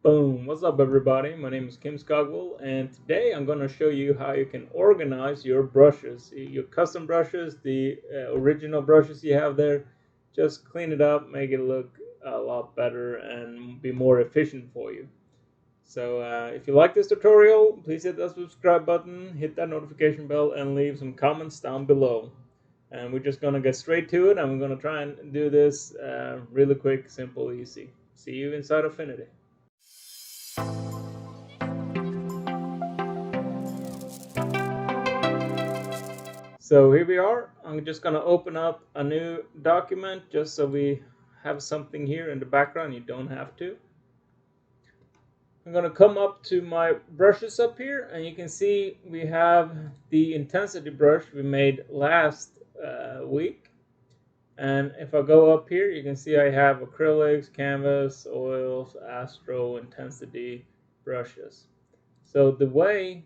Boom! What's up, everybody? My name is Kim Scogwell, and today I'm going to show you how you can organize your brushes, your custom brushes, the original brushes you have there. Just clean it up, make it look a lot better, and be more efficient for you. So, if you like this tutorial, please hit that subscribe button, hit that notification bell, and leave some comments down below. And we're just going to get straight to it, and we're going to try and do this really quick, simple, easy. See you inside Affinity. So here we are. I'm just going to open up a new document just so we have something here in the background. You don't have to. I'm going to come up to my brushes up here, and you can see we have the intensity brush we made last week. And if I go up here, you can see I have acrylics, canvas, oils, astro, intensity brushes. So the way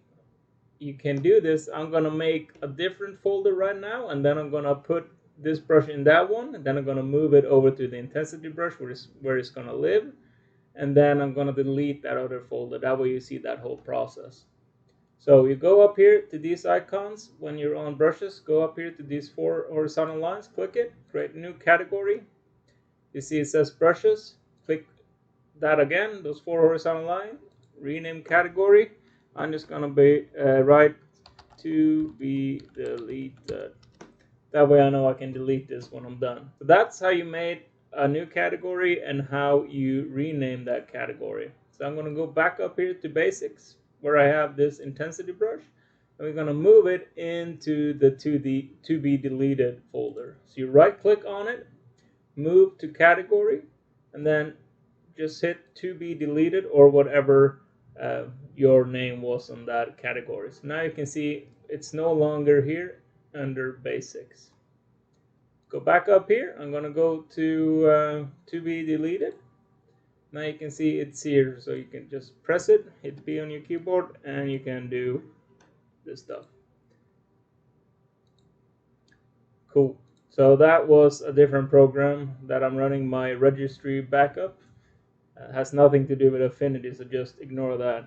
you can do this, I'm going to make a different folder right now, and then I'm going to put this brush in that one, and then I'm going to move it over to the intensity brush where it's going to live, and then I'm going to delete that other folder. That way you see that whole process. So you go up here to these icons. When you're on brushes, go up here to these 4 horizontal lines, click it, create a new category. You see it says brushes, click that again, those 4 horizontal lines, rename category. I'm just gonna be write to be deleted. That way I know I can delete this when I'm done. So that's how you made a new category and how you rename that category. So I'm gonna go back up here to basics where I have this intensity brush, and we're gonna move it into the to be deleted folder. So you right click on it, move to category, and then just hit to be deleted or whatever your name was on that category. So now you can see it's no longer here under basics. Go back up here. I'm going to go to be deleted. Now you can see it's here, so you can just press it, hit B on your keyboard, and you can do this stuff. Cool. So that was a different program that I'm running my registry backup. Has nothing to do with Affinity, so just ignore that.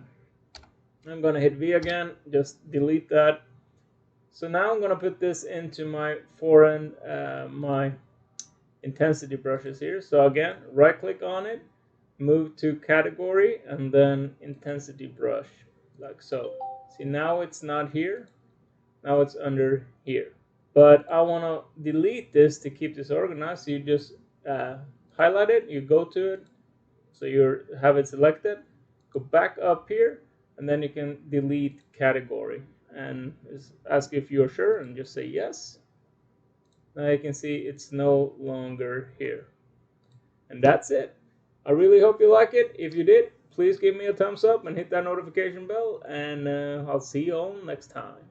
I'm going to hit V again, just delete that. So now I'm going to put this into my my intensity brushes here. So again, right click on it, move to category, and then intensity brush, like so. See, now it's not here, now it's under here. But I want to delete this to keep this organized. So you just highlight it, you go to it, so you have it selected, go back up here, and then you can delete category and ask if you're sure and just say yes. Now you can see it's no longer here. And that's it. I really hope you like it. If you did, please give me a thumbs up and hit that notification bell, and I'll see you all next time.